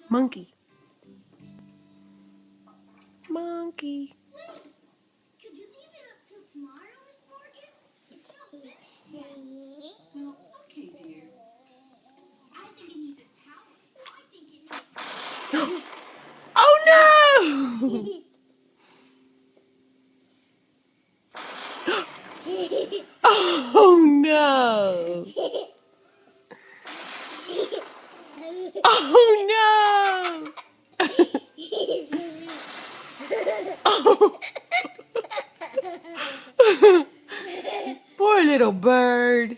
Monkey. Monkey. Could you leave it up till tomorrow, Miss Morgan? It's not finished yet. Well, okay, dear. I think it needs a towel. I think it needs... Oh no! Oh no! Oh no! Oh. Poor little bird.